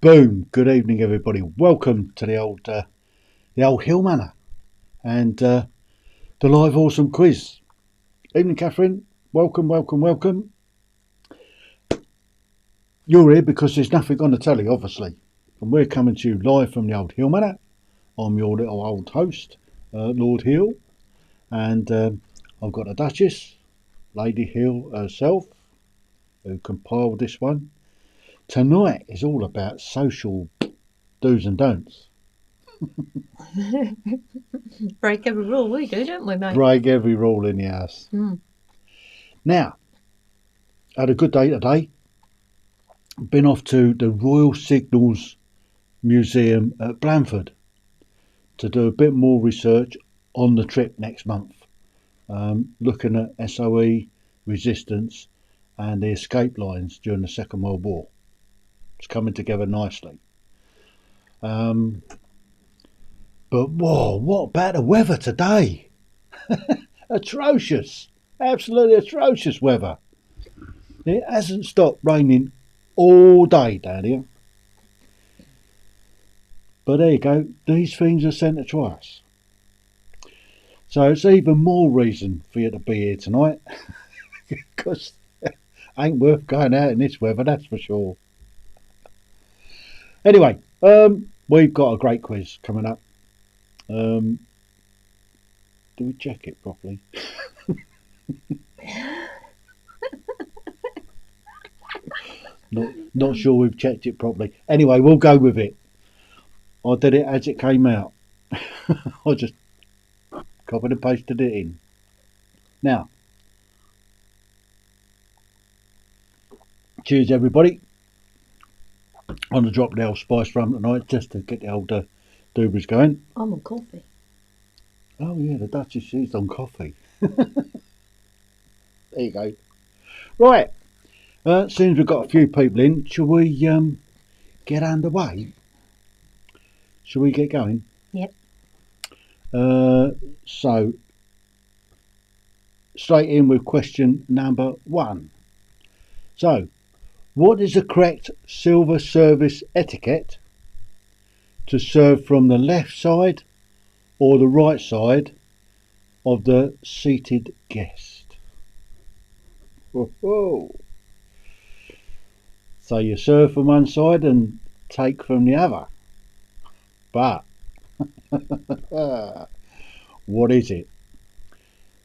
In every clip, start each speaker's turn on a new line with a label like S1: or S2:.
S1: Boom! Good evening, everybody. Welcome to the old Heale Manor and the live awesome quiz. Evening, Catherine. Welcome, welcome, welcome. You're here because there's nothing on the telly, obviously, and we're coming to you live from the old Heale Manor. I'm your little old host, Lord Heale, and I've got a Dutchess, Lady Heale herself, who compiled this one. Tonight is all about social do's and don'ts.
S2: Break every rule we do, don't we, mate?
S1: Break every rule in the house. Now, had a good day today. Been off to the Royal Signals Museum at Blandford to do a bit more research on the trip next month, looking at SOE, resistance and the escape lines during the Second World War. It's coming together nicely. But whoa, what about the weather today? Atrocious, absolutely atrocious weather. It hasn't stopped raining all day down here. But there you go, these things are sent to us. So it's even more reason for you to be here tonight, because it ain't worth going out in this weather, that's for sure. Anyway, we've got a great quiz coming up. Do we check it properly? Not sure we've checked it properly. Anyway, we'll go with it. I did it as it came out. I just copied and pasted it in. Now, cheers everybody. I'm going to drop the old spice rum tonight just to get the old doobers going.
S2: I'm on coffee.
S1: Oh yeah, the Dutchess, she's on coffee. There you go. Right, since we've got a few people in, shall we get underway? Shall we get going?
S2: Yep.
S1: So, straight in with question number 1. So, what is the correct silver service etiquette to serve from the left side or the right side of the seated guest? Whoa. So you serve from one side and take from the other. But what is it?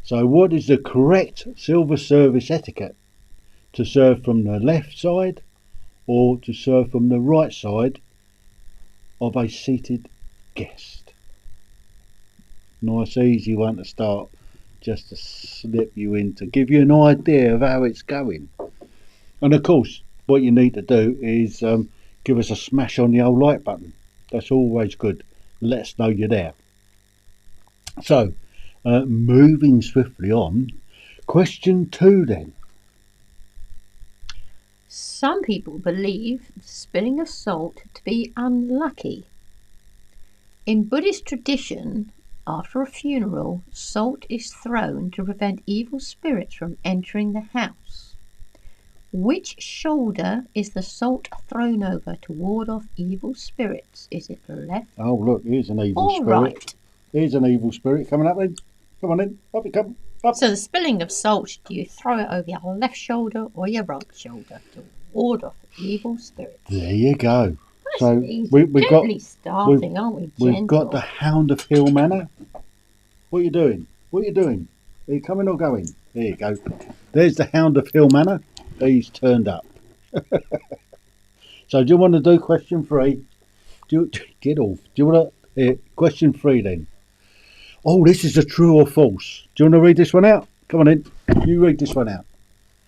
S1: So what is the correct silver service etiquette to serve from the left side or to serve from the right side of a seated guest? Nice easy one to start, just to slip you in, to give you an idea of how it's going. And of course what you need to do is give us a smash on the old like button. That's always good. Let us know you're there. So moving swiftly on, question 2 then.
S2: Some people believe the spilling of salt to be unlucky. In Buddhist tradition, after a funeral, salt is thrown to prevent evil spirits from entering the house. Which shoulder is the salt thrown over to ward off evil spirits? Is it left?
S1: Oh look, here's an evil
S2: or
S1: spirit.
S2: Right?
S1: Here's an evil spirit coming up then. Come on in, up it come. Up.
S2: So the spilling of salt, do you throw it over your left shoulder or your right shoulder to ward off evil spirits?
S1: There you go.
S2: That's
S1: So
S2: easy.
S1: we've got
S2: starting, aren't we?
S1: We've got the Hound of Heale Manor. What are you doing? What are you doing? Are you coming or going? There you go. There's the Hound of Heale Manor. He's turned up. So do you want to do question 3? Get off. Do you want to question 3 then? Oh, this is a true or false. Do you want to read this one out? Come on in. You read this one out.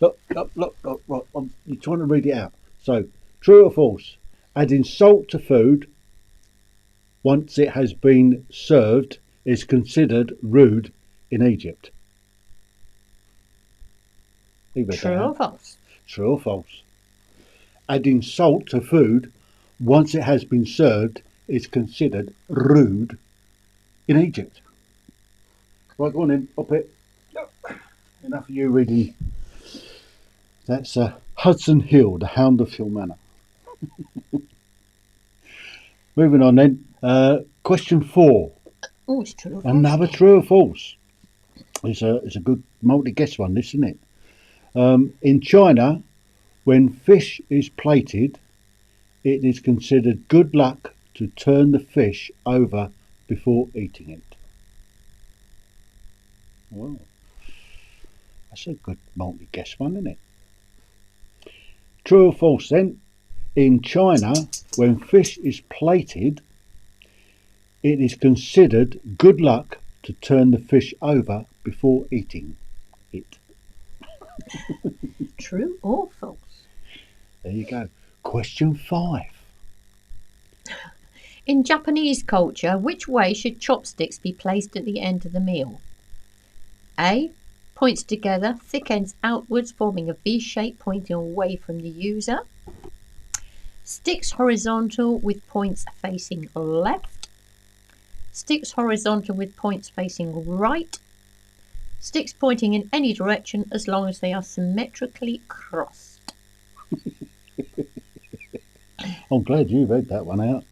S1: Look. You're trying to read it out. So, true or false? Adding salt to food once it has been served is considered rude in Egypt.
S2: True or false?
S1: True or false? Adding salt to food once it has been served is considered rude in Egypt. Right, go on in, up it. Enough of you reading. That's Hudson Hill, the Hound of Heale Manor. Moving on then. Question 4.
S2: Oh, it's true or false.
S1: Another true or false. It's a good multi-guess one, this, isn't it? In China, when fish is plated, it is considered good luck to turn the fish over before eating it. Well, that's a good multi-guess one, isn't it? True or false then? In China, when fish is plated, it is considered good luck to turn the fish over before eating it.
S2: True or false?
S1: There you go. Question 5.
S2: In Japanese culture, which way should chopsticks be placed at the end of the meal? A. Points together, thick ends outwards, forming a V shape pointing away from the user. Sticks horizontal with points facing left. Sticks horizontal with points facing right. Sticks pointing in any direction as long as they are symmetrically crossed.
S1: I'm glad you read that one out.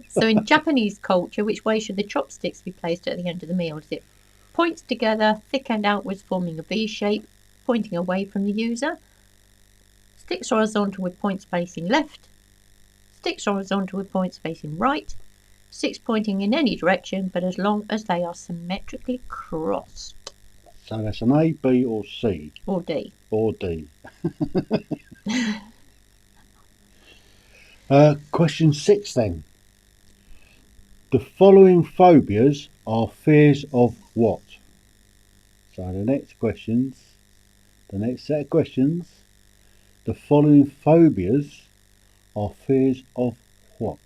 S2: So in Japanese culture, which way should the chopsticks be placed at the end of the meal? Is it points together, thick end outwards, forming a V shape, pointing away from the user? Sticks horizontal with points facing left. Sticks horizontal with points facing right. Sticks pointing in any direction, but as long as they are symmetrically crossed.
S1: So that's an A, B or C?
S2: Or D.
S1: Or D. Question 6 then. The following phobias are fears of what? So the next set of questions. The following phobias are fears of what?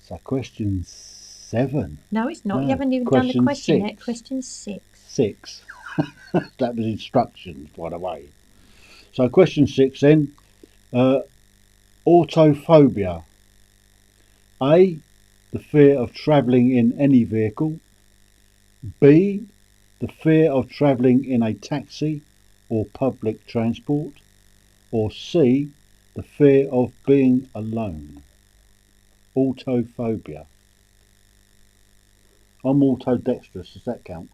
S1: So question 7.
S2: No, it's not.
S1: No,
S2: You haven't even done the
S1: question
S2: question
S1: 6.
S2: yet. Question 6.
S1: 6. That was instructions, by the way. So question 6 then. Autophobia. A. The fear of travelling in any vehicle. B. The fear of travelling in a taxi or public transport. Or C. The fear of being alone. Autophobia. I'm autodextrous, does that count?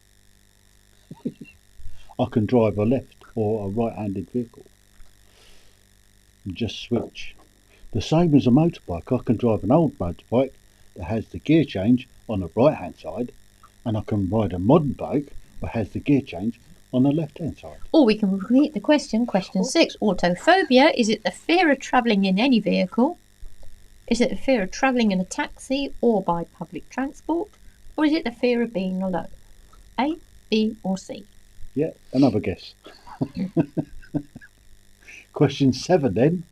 S1: I can drive a left or a right-handed vehicle. Just switch. The same as a motorbike. I can drive an old motorbike that has the gear change on the right-hand side, and I can ride a modern bike that has the gear change on the left-hand side.
S2: Or we can repeat the question. Question 6. Autophobia. Is it the fear of travelling in any vehicle? Is it the fear of travelling in a taxi or by public transport? Or is it the fear of being alone? A, B or C?
S1: Yeah, another guess. Question 7 then.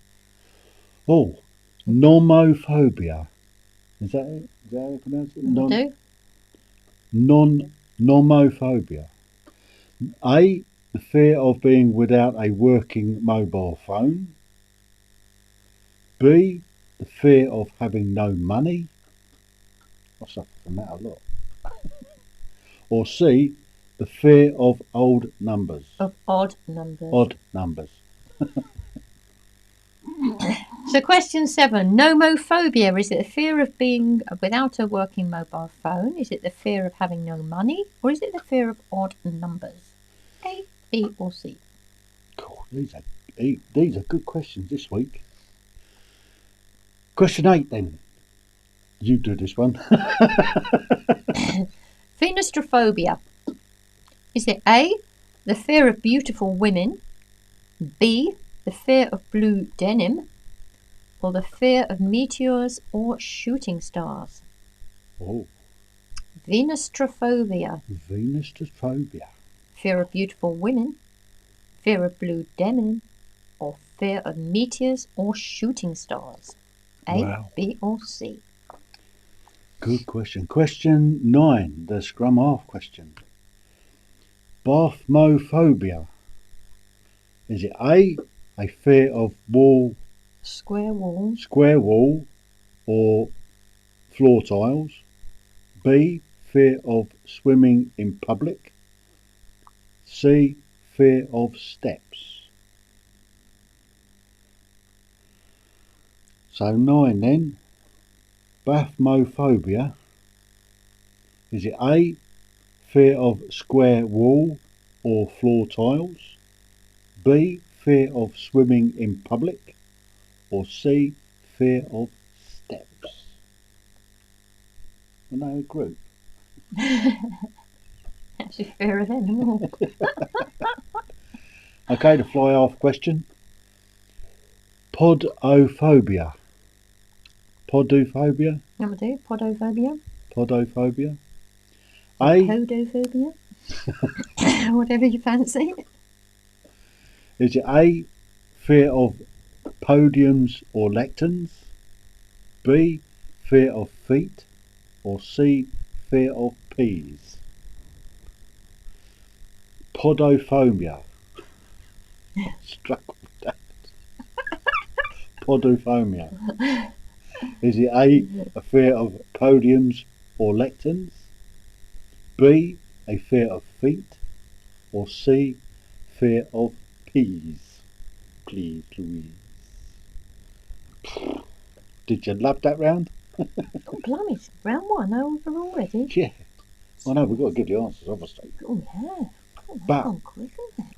S1: Oh, nomophobia. Is that it? Is that how you pronounce it? Nomophobia. A. The fear of being without a working mobile phone. B. The fear of having no money. I suffer from that a lot. Or C. The fear of odd numbers.
S2: Of odd numbers.
S1: Odd numbers.
S2: So question 7. Nomophobia. Is it the fear of being without a working mobile phone? Is it the fear of having no money? Or is it the fear of odd numbers? A, B or C?
S1: Cool. These are good questions this week. Question 8 then. You do this one.
S2: Phenostrophobia. Is it A, the fear of beautiful women, B, the fear of blue denim, or the fear of meteors or shooting stars?
S1: Oh,
S2: Phenostrophobia.
S1: Phenostrophobia.
S2: Fear of beautiful women, fear of blue denim, or fear of meteors or shooting stars? A,
S1: Wow.
S2: B or C?
S1: Good question. Question 9, the scrum half question. Bathmophobia. Is it A, a fear of
S2: Square wall.
S1: square wall or floor tiles? B, fear of swimming in public? C, fear of steps? So 9 then. Bathmophobia. Is it A, fear of square wall or floor tiles? B, fear of swimming in public? Or C, fear of steps? I know a group.
S2: Actually, fear of them all.
S1: Okay, the fly half question. Podophobia. Podophobia?
S2: Number 2, podophobia.
S1: Podophobia. A.
S2: Podophobia. Whatever you fancy.
S1: Is it A, fear of podiums or lecterns? B, fear of feet? Or C, fear of peas? Podophobia. Struck with that. Podophobia. Is it A fear of podiums or lecterns? B, a fear of feet? Or C, fear of peas? Please, Louise. Did you love that round?
S2: Oh, blimey, round 1 over already.
S1: Yeah. I know, we've got to give the answers, obviously.
S2: Oh, yeah. Oh, that's
S1: But
S2: gone quick, isn't it?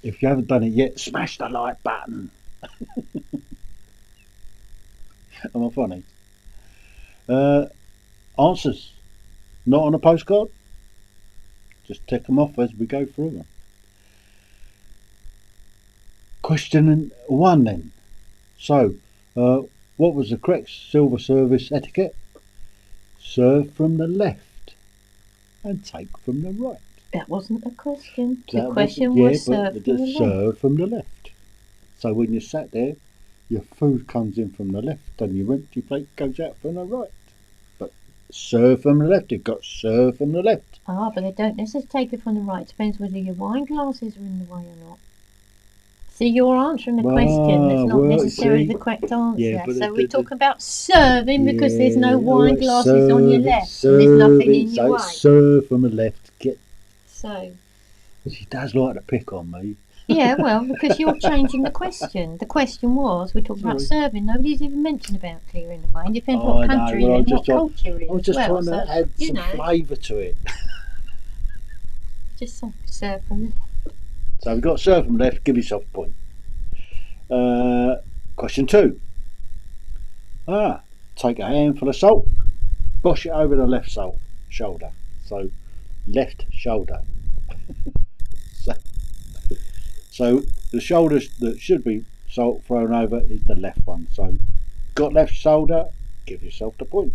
S1: if you haven't done it yet, smash the like button. Am I funny? Answers. Not on a postcard. Just tick them off as we go through them. Question 1 then. So, what was the correct silver service etiquette? Serve from the left and take from the right.
S2: That wasn't a question.
S1: That
S2: The question
S1: wasn't-
S2: was serve from the left.
S1: serve from the left. So when you sat there, your food comes in from the left and your empty plate goes out from the right. But serve from the left, you've got serve from the left.
S2: Ah, but they don't necessarily take it from the right. Depends whether your wine glasses are in the way or not. See, you're answering a question that's not necessarily the correct answer.
S1: Yeah, but
S2: so we're talking about serving because there's no wine glasses on your left
S1: serve
S2: and there's nothing
S1: it,
S2: in your
S1: so
S2: way.
S1: serve from the left.
S2: So,
S1: She does like to pick on me.
S2: yeah, well, because you're changing the question. The question was, we're talking about serving. Nobody's even mentioned about clearing the way. It depends what country you're in, what culture you're in.
S1: I was just trying to add some
S2: know,
S1: flavour to it.
S2: just say serve from the left.
S1: So we've got serve from left, give yourself a point. Question 2. Take a handful of salt, bosh it over the left shoulder. So left shoulder. so the shoulders that should be salt thrown over is the left one. So got left shoulder, give yourself the point.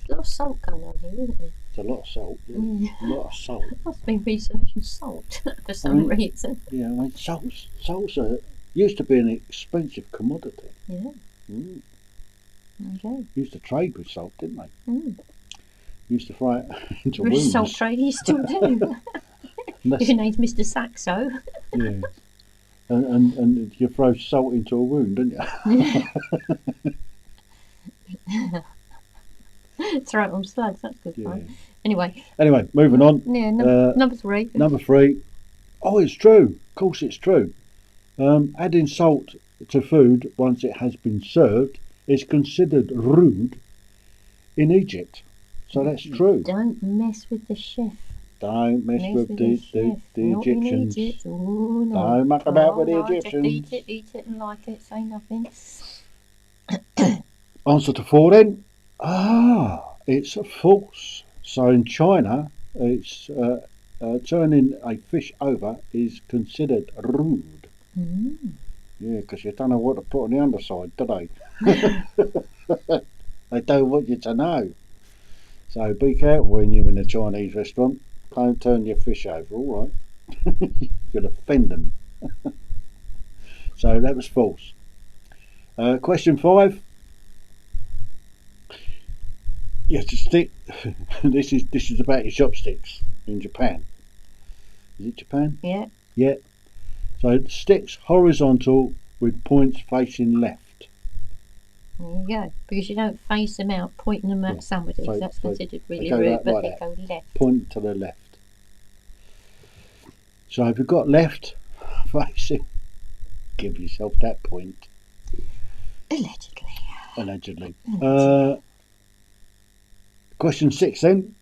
S2: There's a lot of salt going on here, isn't there?
S1: It's a lot of salt. Yeah. A lot of salt.
S2: I've been researching salt for some reason.
S1: Yeah, I mean salts used to be an expensive commodity.
S2: Yeah.
S1: Mm.
S2: Okay.
S1: Used to trade with salt, didn't they?
S2: Mm.
S1: Used to fry it into
S2: British
S1: wounds.
S2: salt trade, you still do. His name's Mr. Saxo.
S1: Yeah. And you throw salt into a wound, don't you?
S2: Throw it on slugs, that's good fun. Anyway,
S1: moving on.
S2: Yeah, number 3.
S1: Number 3. Oh, it's true. Of course it's true. Adding salt to food once it has been served is considered rude in Egypt. So that's true.
S2: Don't mess with the chef.
S1: Don't mess with the Egyptians.
S2: Ooh, no.
S1: Don't muck about with the Egyptians.
S2: Just eat it and like it, say nothing.
S1: Answer to 4 then. It's false. So in China, it's turning a fish over is considered rude.
S2: Mm.
S1: Yeah, because you don't know what to put on the underside, do they? They don't want you to know. So be careful when you're in a Chinese restaurant. Don't turn your fish over, all right? You'll offend them. So that was false. Question 5. Yes, to stick. This is about your chopsticks in Japan. Is it Japan?
S2: Yeah.
S1: Yeah. So sticks horizontal with points facing left.
S2: There you go. Because you don't face them out, pointing them at somebody.
S1: So
S2: That's considered really
S1: go
S2: rude, but
S1: like
S2: they
S1: that.
S2: go left.
S1: Point to the left. So if you've got left facing, give yourself that point.
S2: Allegedly.
S1: Allegedly. Question 6 then.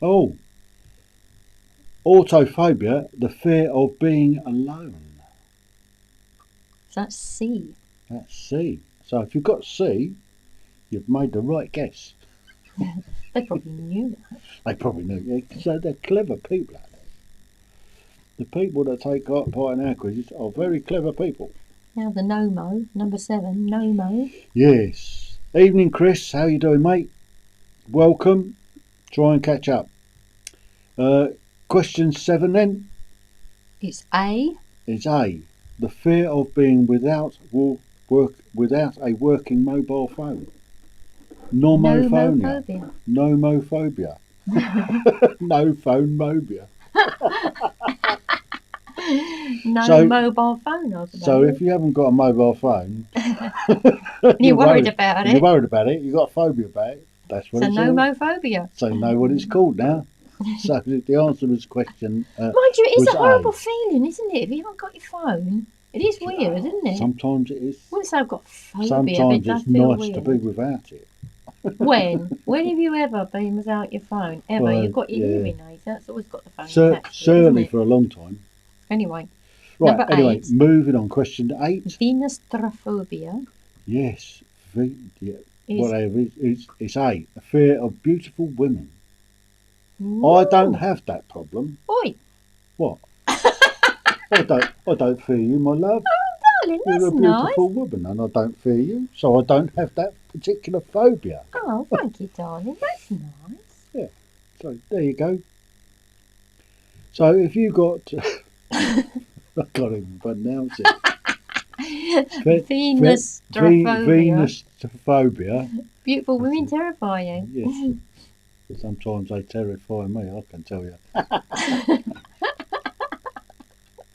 S1: Oh, autophobia, the fear of being alone.
S2: That's C.
S1: That's C. So if you've got C, you've made the right guess.
S2: They probably knew that.
S1: They probably knew. So they're clever people out there. The people that take part in our quizzes are very clever people.
S2: Now the no-mo, number 7, no-mo.
S1: Yes. Evening, Chris. How you doing, mate? Welcome. Try and catch up. Question 7 then.
S2: It's A.
S1: Is A. The fear of being without a working mobile phone. Nomophonia.
S2: Nomophobia.
S1: Nomophobia. No phone mobia.
S2: No mobile phone, I suppose.
S1: So if you haven't got a mobile phone,
S2: you're worried about it.
S1: You're worried about it. You've got a phobia about it. That's what
S2: it's a nomophobia.
S1: So you know what it's called now. So the answer was question.
S2: Mind you, it's a horrible
S1: A.
S2: feeling, isn't it? If you haven't got your phone, it is weird, isn't it?
S1: Sometimes it is.
S2: Once I've got phobia,
S1: sometimes
S2: it
S1: it's
S2: does feel
S1: nice
S2: weird.
S1: to be without it.
S2: When have you ever been without your phone? Ever?
S1: Well,
S2: You've got your
S1: yeah.
S2: hearing aids. That's always got the phone attached to it,
S1: certainly
S2: isn't it?
S1: for a long time.
S2: Anyway.
S1: Right,
S2: Number
S1: anyway,
S2: 8.
S1: moving on. Question 8.
S2: Venostrophobia.
S1: Yes. Whatever. It's A. A fear of beautiful women.
S2: Ooh.
S1: I don't have that problem.
S2: Oi.
S1: What? I don't fear you, my love.
S2: Oh, darling, that's
S1: You're a beautiful
S2: nice.
S1: woman and I don't fear you, so I don't have that particular phobia.
S2: Oh, thank you, darling. That's nice.
S1: Yeah. So there you go. So if you got I can't even pronounce it. Venostrophobia.
S2: Beautiful women terrify you.
S1: Yes. Sometimes they terrify me, I can tell you.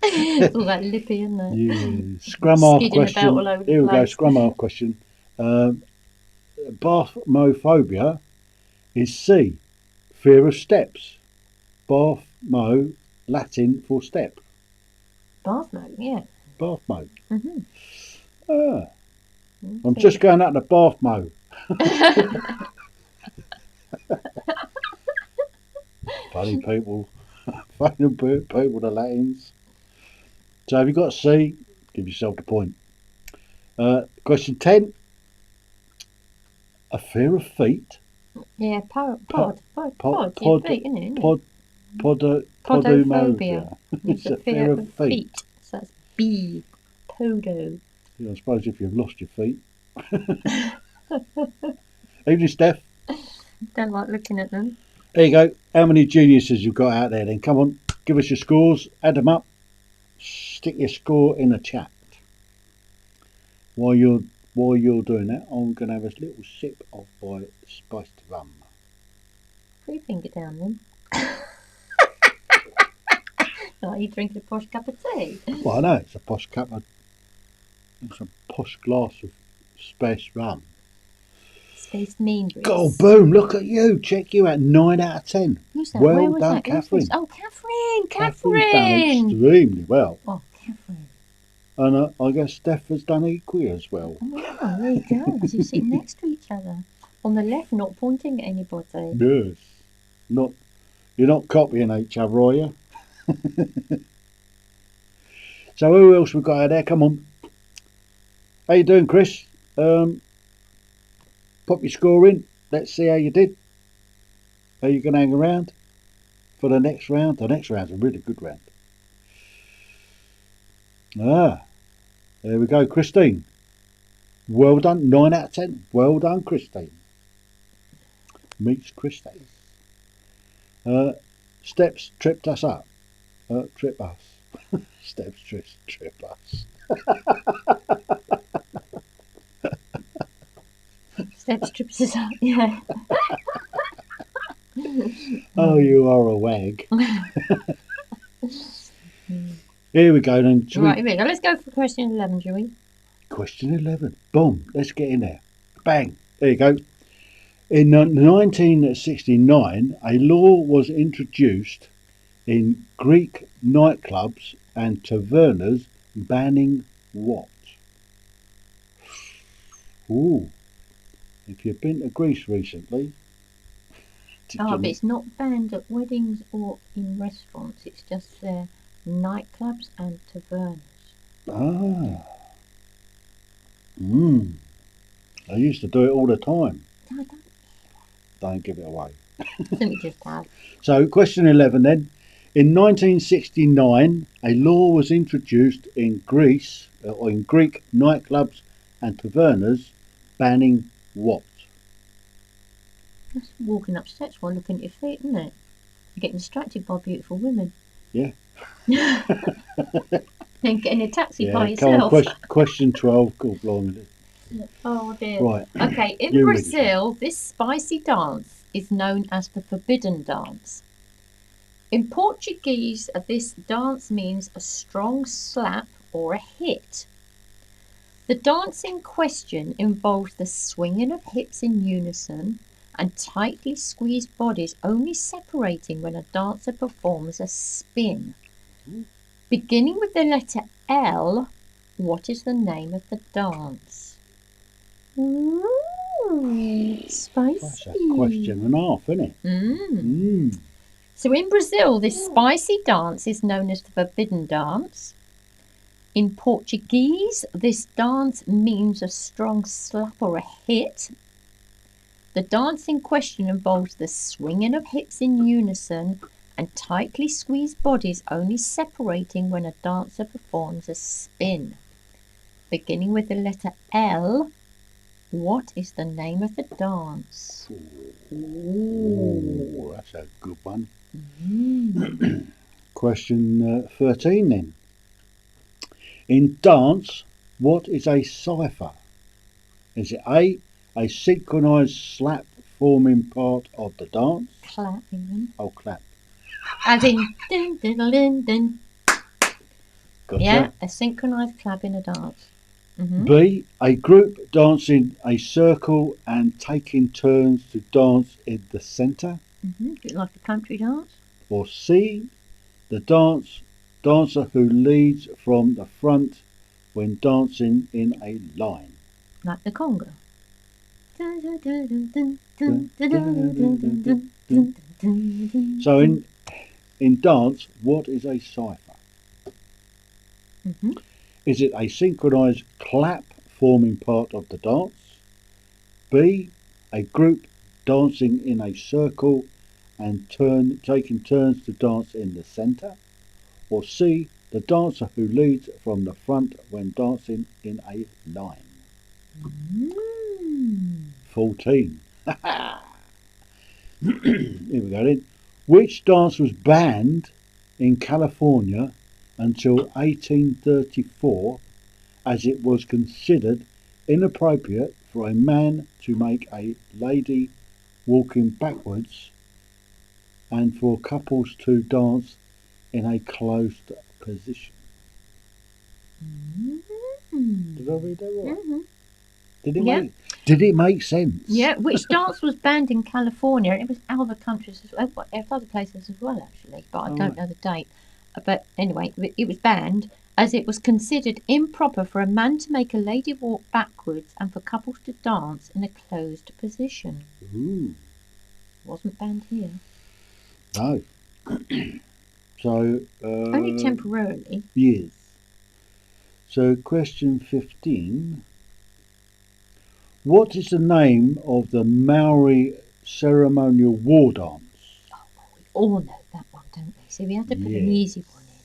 S2: It's all that lippy, isn't it?
S1: Yeah. Scrum half question.
S2: About all over the
S1: Here we go,
S2: place.
S1: scrum half question. Bathmophobia is C. Fear of steps. Bathmo, Latin for step.
S2: Bathmo, yeah.
S1: Bathmo.
S2: Mm-hmm.
S1: Ah. I'm just going up to Bathmo. Funny people. Funny people, the Latins. So have you got C? Give yourself the point. Question 10. A fear of feet.
S2: Yeah, pod, feet, isn't it?
S1: Podophobia.
S2: It's a fear of feet. So that's B. Podo.
S1: Yeah, I suppose if you've lost your feet. Evening, Steph.
S2: Don't like looking at them.
S1: There you go. How many geniuses you've got out there then? Come on, give us your scores, add them up, stick your score in the chat. While you're doing that, I'm going to have a little sip of my spiced rum.
S2: Put your finger down then. Like you drinking a posh cup of tea.
S1: Well, I know, it's a posh glass of spiced rum.
S2: Space mean.
S1: Oh, boom, look at you. Check you out. 9 out of 10.
S2: Who's that?
S1: Well
S2: Where was
S1: done,
S2: that?
S1: Catherine.
S2: Oh, Catherine.
S1: Catherine's done extremely well.
S2: Oh, Catherine.
S1: And I guess Steph has done equally as well.
S2: Oh, there you go. You sit next to each other. On the left, not pointing at anybody.
S1: Yes. You're not copying each other, are you? So who else we got out there? Come on. How you doing, Chris? Pop your score in. Let's see how you did. Are you going to hang around for the next round? The next round's a really good round. There we go, Christine. Well done, 9 out of 10. Well done, Christine. Meets Christine. Steps tripped us up. Trip us. Steps trip us.
S2: Steps trips us up, yeah.
S1: Oh, you are a wag. Here we go then.
S2: Right, here we go. Let's go for question 11, shall we?
S1: Question 11. Boom. Let's get in there. Bang. There you go. In 1969, a law was introduced in Greek nightclubs and tavernas banning what? Ooh. If you've been to Greece recently,
S2: Oh, but it's not banned at weddings or in restaurants. It's just nightclubs and tavernas.
S1: Ah. I used to do it all the time.
S2: No,
S1: Don't give it away.
S2: I think we just have.
S1: So, question 11 then. In 1969, a law was introduced in Greece, or in Greek nightclubs and tavernas, banning what?
S2: That's walking up steps while looking at your feet, isn't it? You're getting distracted by beautiful women.
S1: Yeah.
S2: Then getting a taxi by
S1: Yeah, come on,
S2: yourself.
S1: question 12. God blimey.
S2: Oh dear.
S1: Right.
S2: Okay, in
S1: You read this one.
S2: Brazil, this spicy dance is known as the forbidden dance. In Portuguese, this dance means a strong slap or a hit. The dance in question involves the swinging of hips in unison and tightly squeezed bodies only separating when a dancer performs a spin. Beginning with the letter L, what is the name of the dance? Ooh, spicy.
S1: That's a question and a half, isn't it?
S2: So in Brazil, this spicy dance is known as the forbidden dance. In Portuguese, this dance means a strong slap or a hit. The dance in question involves the swinging of hips in unison and tightly squeezed bodies only separating when a dancer performs a spin. Beginning with the letter L, what is the name of the dance?
S1: Ooh, that's a good one. Question 13 then. In dance, what is a cipher? Is it A synchronised slap forming part of the dance?
S2: Clap, even.
S1: Oh, clap.
S2: As in, dun, dun, dun, dun.
S1: Gotcha.
S2: Yeah, a synchronised clap in a dance.
S1: B, a group dancing a circle and taking turns to dance in the centre.
S2: Bit like a country dance.
S1: Or C, the dancer who leads from the front when dancing in a line.
S2: Like the conga.
S1: So in dance, what is a cipher? Is it a synchronised clap forming part of the dance? B, a group dancing in a circle and taking turns to dance in the centre? Or C, the dancer who leads from the front when dancing in a line? 14. Here we go then. Which dance was banned in California until 1834 as it was considered inappropriate for a man to make a lady walking backwards and for couples to dance in a closed position? Did I read that right? Did it make sense?
S2: Yeah, which dance was banned in California? It was other countries as well, other places as well, actually, but I don't know the date. But anyway, it was banned as it was considered improper for a man to make a lady walk backwards and for couples to dance in a closed position.
S1: Ooh.
S2: Wasn't banned here.
S1: No. So
S2: only temporarily.
S1: Yes. So question 15. What is the name of the Maori ceremonial war dance?
S2: Oh, well, we all know that one, don't we? So we had to put an easy one in.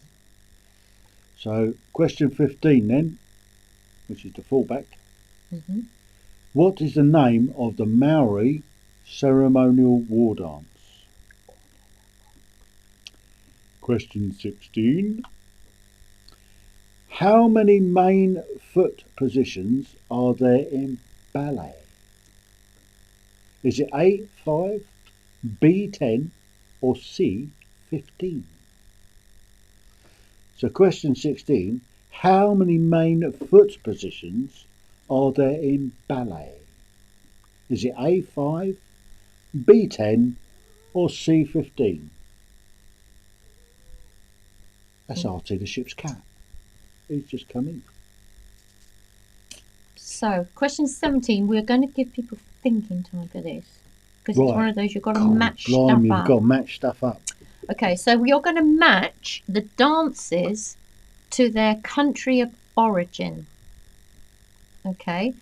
S1: So question 15 then, which is the fallback. What is the name of the Maori ceremonial war dance? Question 16. How many main foot positions are there in ballet? Is it A, 5, B, 10 or C, 15? So question 16. How many main foot positions are there in ballet? Is it A, 5, B, 10 or C, 15? That's Artie the ship's cat. He's just come in.
S2: So, question 17. We're going to give people thinking time for this. because it's
S1: Right.
S2: one of those you've got to
S1: God,
S2: match
S1: blimey,
S2: stuff
S1: you've
S2: up.
S1: got to match stuff up.
S2: Okay, so you're going to match the dances to their country of origin. Okay,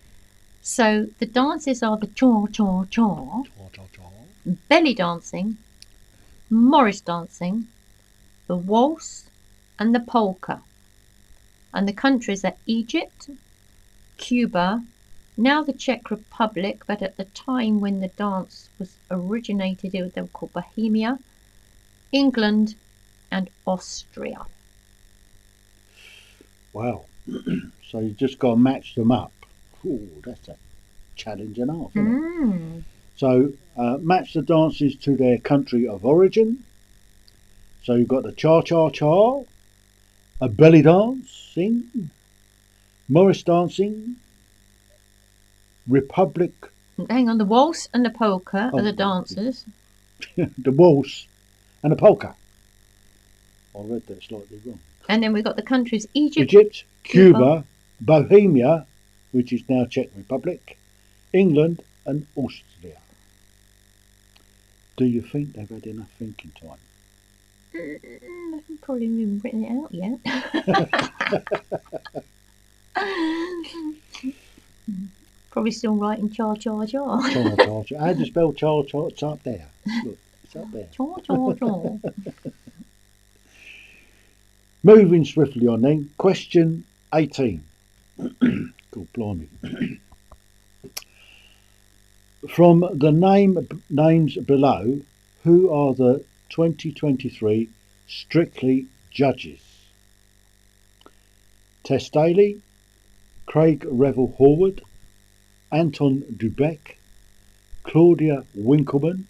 S2: so the dances are the cha-cha-cha, belly dancing, Morris dancing, the waltz, and the polka. And the countries are Egypt, Cuba, now the Czech Republic, but at the time when the dance was originated, they were called Bohemia, England, and Austria.
S1: Wow. So you just got to match them up. Ooh, that's a challenge and a half, isn't it? So match the dances to their country of origin. So you've got the cha-cha-cha, a belly dancing, Morris dancing, Republic.
S2: Hang on, the waltz and the polka are the dancers.
S1: The waltz and the polka. I read that slightly wrong.
S2: And then we've got the countries
S1: Egypt, Cuba, Bohemia, which is now Czech Republic, England, and Austria. Do you think they've had enough thinking time?
S2: Probably haven't written it out yet. Probably still writing cha-cha-cha.
S1: Cha-cha-cha. How do you spell cha-cha? It's up there. Look, it's up there.
S2: Cha-cha-cha.
S1: Moving swiftly on then. Question 18. God blimey. From the names below, who are the 2023 Strictly judges? Tess Daly, Craig Revel Horwood, Anton Dubeck, Claudia Winkleman,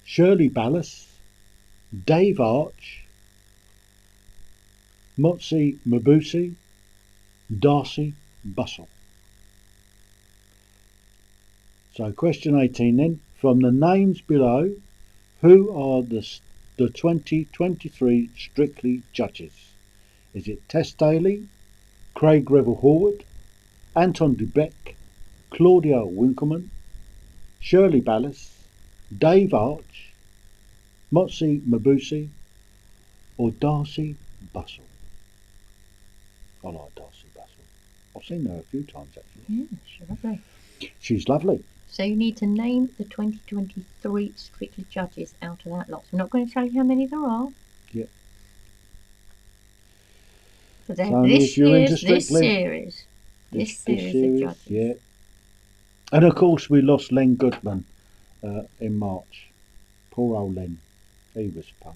S1: Shirley Ballas, Dave Arch, Motsi Mabusi, Darcy Bustle. So question 18 then. From the names below, who are the 2023 Strictly judges? Is it Tess Daly, Craig Revel Horwood, Anton Dubeck, Claudia Winkleman, Shirley Ballas, Dave Arch, Motsi Mabusi, or Darcy Bustle? I like Darcy Bustle. I've seen her a few times actually.
S2: Yeah, she's lovely.
S1: She's lovely.
S2: So you need to name the 2023 Strictly judges out of that lot. So I'm not going to tell you how many there are.
S1: Yep.
S2: But then
S1: Only if you're into
S2: this
S1: Strictly.
S2: series of judges.
S1: Yeah. And of course we lost Len Goodman in March. Poor old Len. He was fun.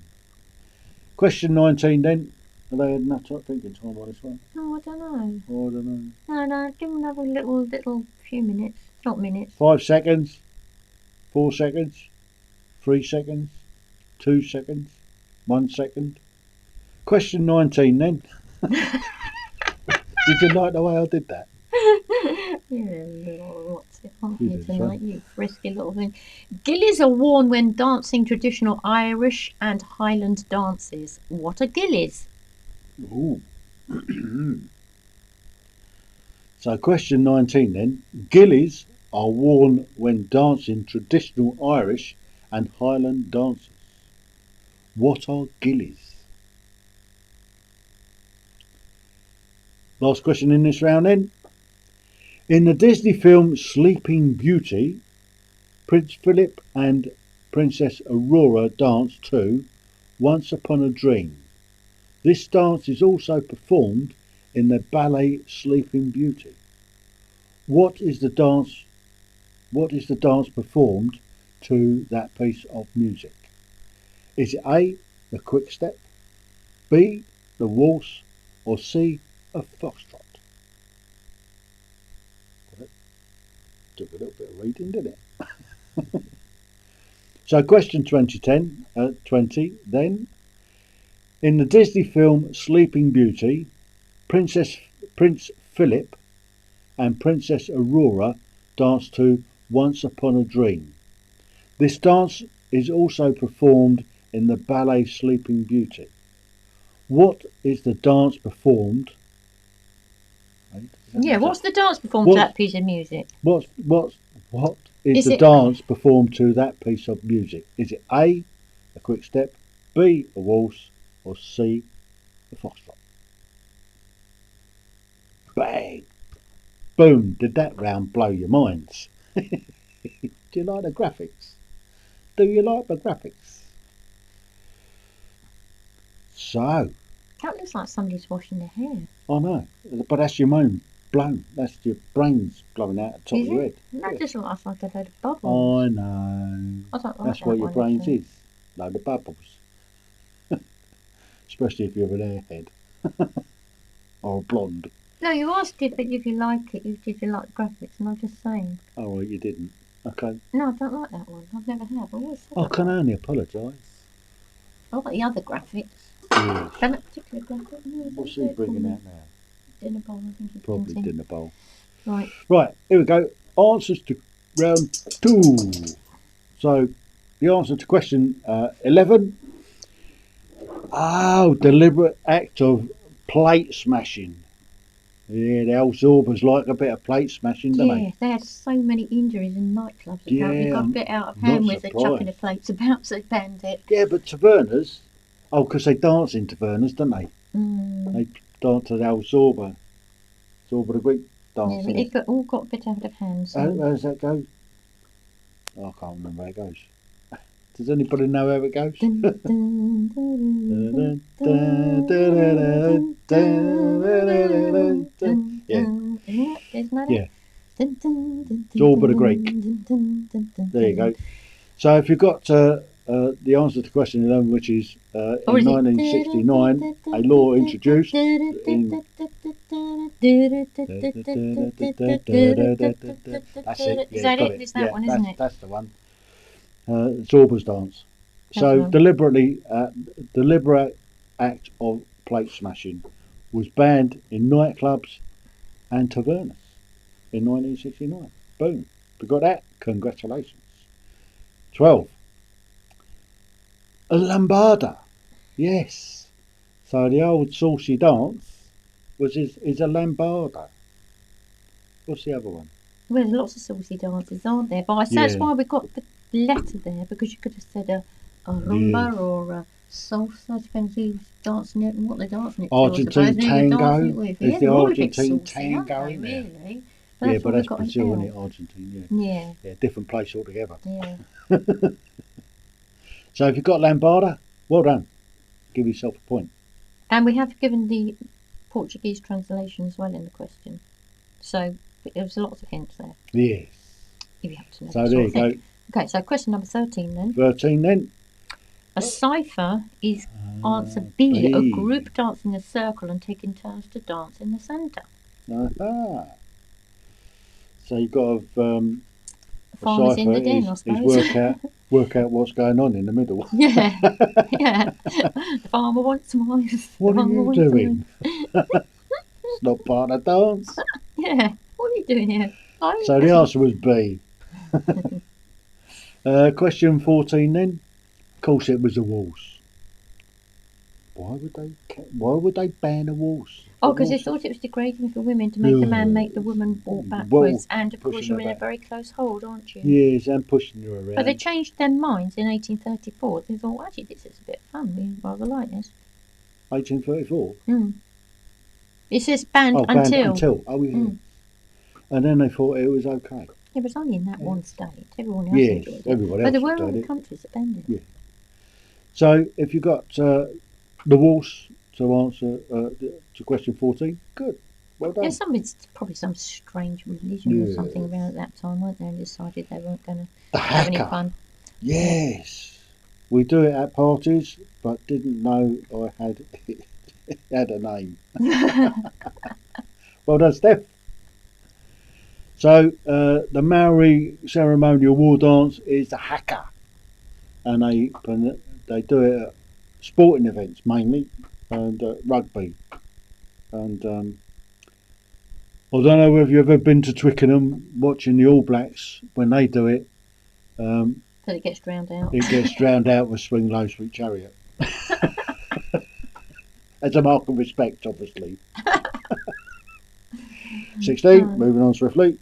S1: Question 19 then. Are they had enough thinking time on this one?
S2: Oh, I don't know.
S1: Oh, I don't know.
S2: No, give them another little few minutes. Not minutes.
S1: 5 seconds. 4 seconds. 3 seconds. 2 seconds. 1 second. Question 19 then. Did you like the way I did that?
S2: You're a little what's it, aren't
S1: You
S2: you,
S1: did,
S2: tonight?
S1: son.
S2: You frisky little thing. Gillies are worn when dancing traditional Irish and Highland dances. What are gillies?
S1: Ooh. So question 19 then. Gillies are worn when dancing traditional Irish and Highland dances. What are gillies? Last question in this round then. In the Disney film Sleeping Beauty, Prince Philip and Princess Aurora dance to Once Upon a Dream. This dance is also performed in the ballet Sleeping Beauty. What is the dance performed to that piece of music? Is it A, the quick step, B, the waltz, or C, a foxtrot? Took a little bit of reading, didn't it? So question 20 then. In the Disney film Sleeping Beauty, Prince Philip and Princess Aurora dance to Once Upon a Dream. This dance is also performed in the ballet Sleeping Beauty. What is the dance performed?
S2: Yeah, what's the dance performed to that piece of music?
S1: What is the dance performed to that piece of music? Is it A, a quick step, B, a waltz, or C, a foxtrot? Bang! Boom! Did that round blow your minds? Do you like the graphics? Do you like the graphics? So,
S2: that looks like somebody's washing their hair.
S1: I know, but that's your mind blown. That's your brains blowing out the top of your head.
S2: That just looks like a load of bubbles.
S1: I know.
S2: I don't like
S1: That's
S2: that
S1: what your
S2: one,
S1: brains
S2: actually.
S1: is. Load of bubbles. Especially if you're an airhead. Or a blonde.
S2: No, you asked if you like it, if you like graphics, and I'm just saying.
S1: Oh, well, you didn't. Okay.
S2: No, I don't like that one. I've never had. I've always said
S1: I can only apologise.
S2: I like the other graphics.
S1: Yes.
S2: But that particular graphic, no,
S1: What's he bringing out now?
S2: Dinner bowl, I think he's
S1: Probably
S2: painting.
S1: dinner bowl.
S2: Right.
S1: Right, here we go. Answers to round 2. So, the answer to question 11. Oh, deliberate act of plate smashing. Yeah, the old Zorbers like a bit of plate smashing, don't they?
S2: Yeah, they had so many injuries in nightclubs. Apparently,
S1: Yeah,
S2: got a bit out of
S1: not
S2: hand with the
S1: surprised.
S2: chucking the plates about, so they banned it.
S1: Yeah, but tavernas, because they dance in tavernas, don't they?
S2: Mm.
S1: They dance to the old Zorba the Greek dance.
S2: Yeah, but it all got a bit out of hand. So.
S1: How does that go? Oh, I can't remember how it goes. Does anybody know how it goes? Yeah. Zorba the Greek. There you go. So if you've got the answer to question 11, which is in 1969, a law introduced in... That's it.
S2: Is that it? It's that one, isn't it?
S1: That's the one. Zorba's dance. So deliberate act of plate smashing was banned in nightclubs and tavernas in 1969. Boom. We got that. Congratulations. 12. A lambada. Yes. So the old saucy dance is a lambada. What's the other one?
S2: Well, there's lots of saucy dances, aren't there? But that's why we got the letter there, because you could have said a rumba or a salsa, depends who's dancing it and what they're dancing it to.
S1: Argentine tango. Is the Argentine
S2: tango
S1: in there?
S2: Really?
S1: Yeah, but that's Brazil, isn't it? Argentine,
S2: yeah.
S1: Yeah, different place altogether.
S2: Yeah.
S1: So if you've got lambada, well done. Give yourself a point.
S2: And we have given the Portuguese translation as well in the question. So there's lots of hints there.
S1: Yes.
S2: If you have to know.
S1: So there you go.
S2: Okay, so question number 13 then.
S1: 13 then.
S2: A cipher is answer B, a group dancing a circle and taking turns to dance in the centre.
S1: Aha. So you've got to
S2: farmer's in the den, I suppose.
S1: work out what's going on in the middle.
S2: Yeah, yeah. The farmer wants mice.
S1: What are you doing? It's not part of the dance.
S2: Yeah, what are you doing here?
S1: So the answer was B. Question 14 then. Of course it was a waltz. Why would they ban a waltz?
S2: Oh, because they thought it was degrading for women to make the man make the woman walk backwards, and of course you're in a very close hold, aren't you?
S1: Yes, and pushing you around.
S2: But they changed their minds in 1834. They thought, actually, this is a bit fun. We rather like this.
S1: 1834?
S2: It says banned until.
S1: Oh, yeah. And then they thought it was okay.
S2: It was only in that one state. Everyone else enjoyed it.
S1: Everyone else
S2: but there were other countries that banned it.
S1: Yeah. So if you got the waltz to answer to question 14, good. Well done.
S2: There's probably some strange religion or something around at that time, weren't there? And decided they weren't going to have any fun. Yes.
S1: We do it at parties, but didn't know I had had a name. Well done, Steph. So the Maori ceremonial war dance is the haka, and they do it at sporting events mainly, and rugby. And I don't know whether you've ever been to Twickenham watching the All Blacks when they do it.
S2: But it gets drowned out.
S1: It gets drowned out with Swing Low, Sweet Chariot. As a mark of respect, obviously. 16, moving on swiftly.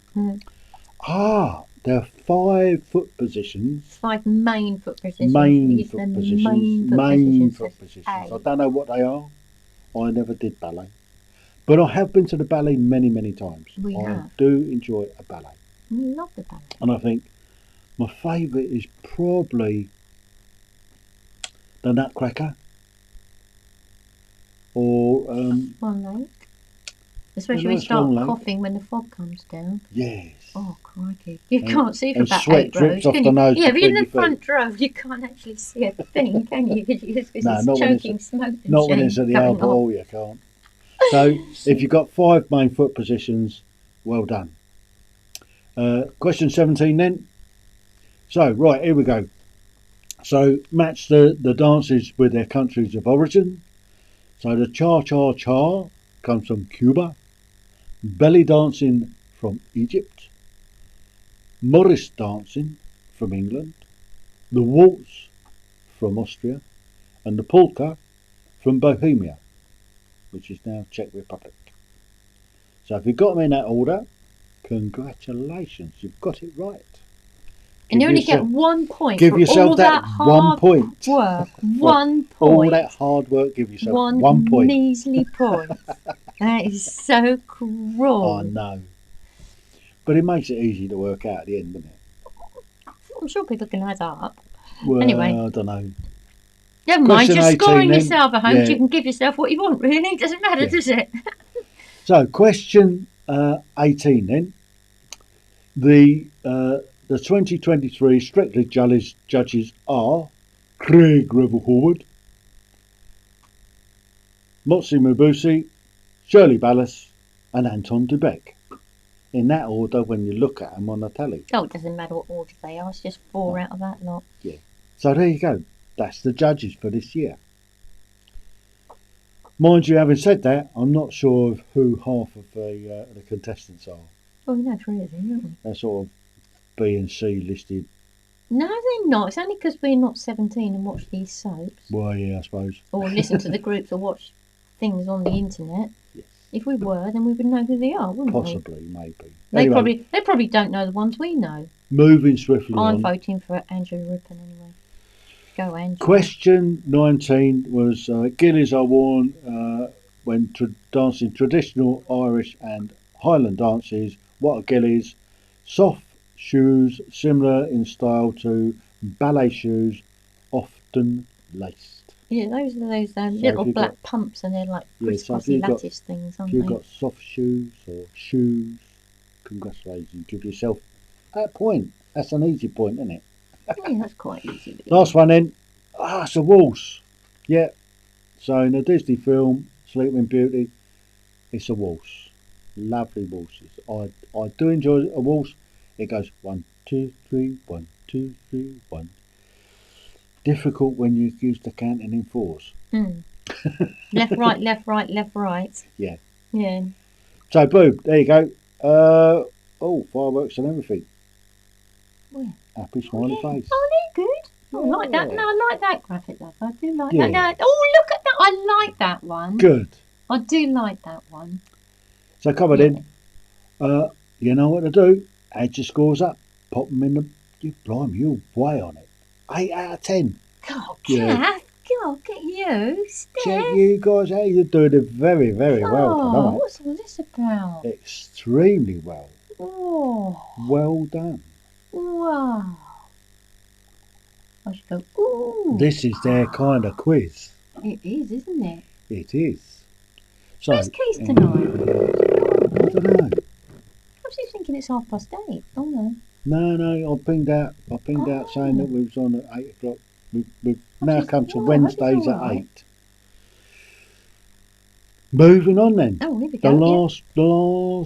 S1: There are 5 foot positions.
S2: 5 main foot positions.
S1: Main
S2: These are
S1: foot
S2: the
S1: positions.
S2: Main foot
S1: positions.
S2: A.
S1: I don't know what they are. I never did ballet. But I have been to the ballet many, many times. I do enjoy a ballet.
S2: You love the ballet.
S1: And I think my favourite is probably the Nutcracker. Or
S2: Swan Lake. Especially when you start coughing when the fog comes down.
S1: Yes.
S2: Oh, crikey. You can't see for about
S1: sweat
S2: 8 rows,
S1: drips off
S2: can
S1: the
S2: you?
S1: nose
S2: Yeah, if you're in the
S1: between your
S2: front row, you can't actually see a thing, can you? Because
S1: No,
S2: it's
S1: not when
S2: choking smoke and
S1: Not when
S2: shame
S1: it's at the
S2: going
S1: elbow,
S2: off.
S1: you can't. So, if you've got 5 main foot positions, well done. Question 17 then. So, right, here we go. So, match the dances with their countries of origin. So, the cha-cha-cha comes from Cuba. Belly dancing from Egypt. Morris dancing from England. The waltz from Austria. And the polka from Bohemia, which is now Czech Republic. So if you've got them in that order, congratulations, you've got it right.
S2: And you only get 1 point
S1: give
S2: for
S1: yourself
S2: all
S1: that
S2: hard
S1: 1 point.
S2: work. 1 point.
S1: All that hard work, give yourself 1 point.
S2: One measly point. That is so cruel.
S1: I know. But it makes it easy to work out at the end, doesn't it?
S2: I'm sure people can add up.
S1: Well,
S2: anyway.
S1: I don't know.
S2: Never mind, you're scoring
S1: then.
S2: yourself at home. Yeah. You can give yourself what you want, really. It doesn't matter, does it?
S1: So, question 18 then. The 2023 Strictly judges are Craig Revel-Horwood, Motsi Mabuse, Shirley Ballas and Anton Dubek. In that order when you look at them on the telly.
S2: Oh, it doesn't matter what order they are. It's just 4 out of that lot.
S1: Yeah. So there you go. That's the judges for this year. Mind you, having said that, I'm not sure of who half of the contestants are.
S2: Well, we know 3 of them, don't we?
S1: They're sort of B and C listed.
S2: No, they're not. It's only because we're not 17 and watch these soaps.
S1: Well, yeah, I suppose.
S2: Or listen to the groups or watch things on the internet.
S1: Yes.
S2: If we were, then we would know who they are, wouldn't we?
S1: Possibly, maybe.
S2: They probably don't know the ones we know.
S1: Moving swiftly on.
S2: I'm voting for Andrew Rippon anyway. Go, Andrew.
S1: Question 19 was gillies are worn when dancing traditional Irish and Highland dances. What are gillies? Soft shoes similar in style to ballet shoes, often laced.
S2: Yeah, those are those little black pumps, and they're like crisscrossy lattice things, aren't they?
S1: If you've got soft shoes or shoes, congratulations, give yourself a point. That's an easy point, isn't it?
S2: Yeah, that's quite easy.
S1: Last one then. It's a waltz. Yeah. So in the Disney film Sleeping Beauty, it's a waltz. Lovely waltzes. I do enjoy a waltz. It goes 1, 2, 3, 1, 2, 3, 1. Difficult when you use the counting in 4s.
S2: Left, right, left, right, left, right.
S1: Yeah.
S2: Yeah.
S1: So boom, there you go. Fireworks and everything.
S2: Where?
S1: Happy smiley face.
S2: Oh, they're good. I like that. No, I like that graphic, love. I do like that. No, oh, look at that. I like that one.
S1: Good.
S2: I do like that one.
S1: So come on in. You know what to do. Add your scores up. Pop them in the... Blimey, you're way on it. 8 out of 10.
S2: God, Kath. God, get you. Steph.
S1: Check you guys out. You're doing it very, very well.
S2: Oh, what's all this about?
S1: Extremely well.
S2: Oh.
S1: Well done.
S2: Wow. I should go, ooh.
S1: This is their kind of quiz.
S2: It is, isn't it?
S1: It is. So,
S2: where's Keith tonight?
S1: I don't know.
S2: I was just thinking it's 8:30. Oh, no.
S1: No, I pinged out saying that we was on at 8 o'clock. We've now come to Wednesdays at 8. Moving on then.
S2: Oh, here we go.
S1: The last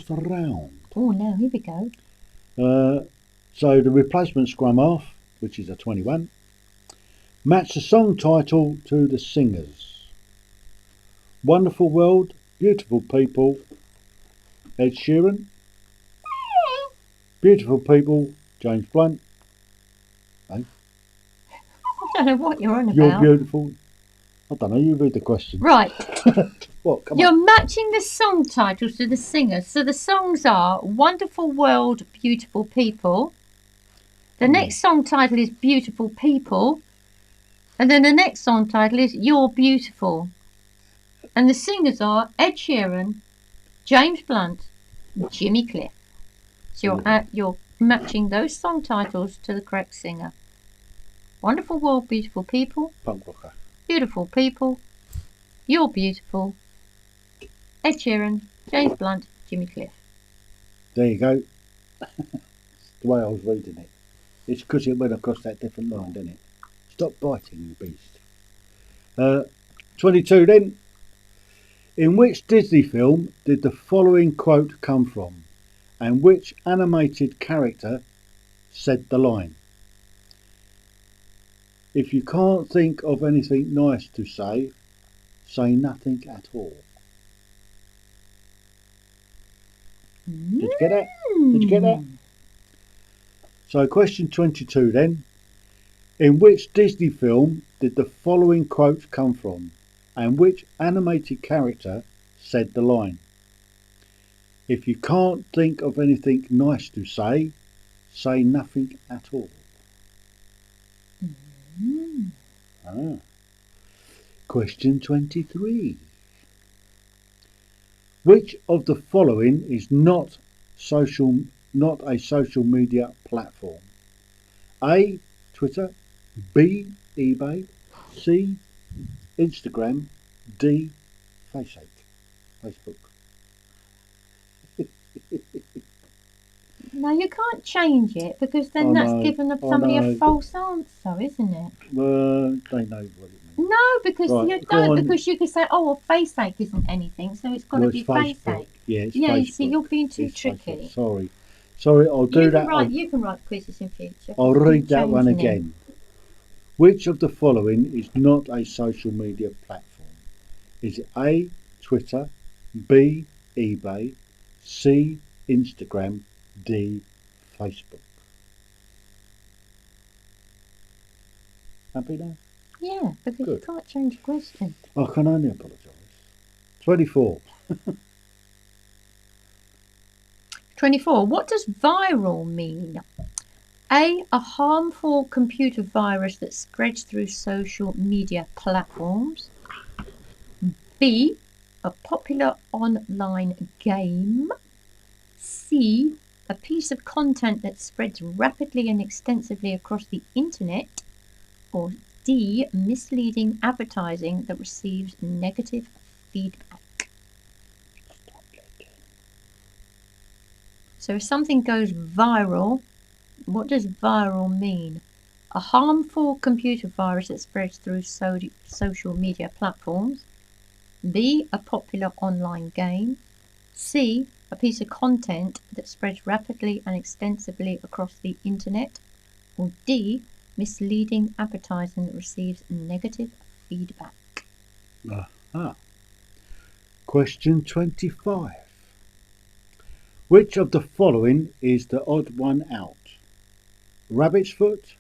S1: round.
S2: Oh, no, here we go.
S1: So the replacement scrum half, which is a 21, match the song title to the singers. Wonderful World, Beautiful People, Ed Sheeran. Beautiful People, James Blunt. Hey?
S2: I don't know what you're on about.
S1: You're beautiful. I don't know, you read the question.
S2: Right.
S1: What? Come
S2: You're
S1: on.
S2: matching the song titles to the singers. So the songs are Wonderful World, Beautiful People, The next song title is Beautiful People. And then the next song title is You're Beautiful. And the singers are Ed Sheeran, James Blunt, and Jimmy Cliff. So you're matching those song titles to the correct singer. Wonderful World, Beautiful People.
S1: Punk rocker.
S2: Beautiful People. You're Beautiful. Ed Sheeran, James Blunt, Jimmy Cliff.
S1: There you go. The way I was reading it. It's because it went across that different line, didn't it? Stop biting, you beast. 22 then. In which Disney film did the following quote come from? And which animated character said the line? If you can't think of anything nice to say nothing at all. Did you get that? Did you get that? So question 22 then. In which Disney film did the following quote come from? And which animated character said the line? If you can't think of anything nice to say nothing at all. Question 23. Which of the following is not a social media platform? A. Twitter, B. eBay, C. Instagram, D. Facebook.
S2: No, you can't change it because then that's giving somebody a false answer, isn't it?
S1: They know what it means.
S2: No, because
S1: Right,
S2: you don't. Because you could say, "Oh, well, faceache isn't anything, so it's got to be faceache."
S1: Yeah, it's
S2: yeah.
S1: Facebook.
S2: See, you're being too
S1: It's
S2: tricky.
S1: Facebook. Sorry, I'll do that.
S2: You can write quizzes in future.
S1: I'll read that one again. Which of the following is not a social media platform? Is it A. Twitter, B. eBay, C. Instagram, D. Facebook? Happy now?
S2: Yeah, because you can't change the question.
S1: I can only apologise. 24.
S2: 24. What does viral mean? A harmful computer virus that spreads through social media platforms. B, a popular online game. C, a piece of content that spreads rapidly and extensively across the internet. Or D, misleading advertising that receives negative feedback. So if something goes viral, what does viral mean? A harmful computer virus that spreads through social media platforms. B, a popular online game. C, a piece of content that spreads rapidly and extensively across the internet. Or D, misleading advertising that receives negative feedback.
S1: Question 25. Which of the following is the odd one out? Rabbit's foot,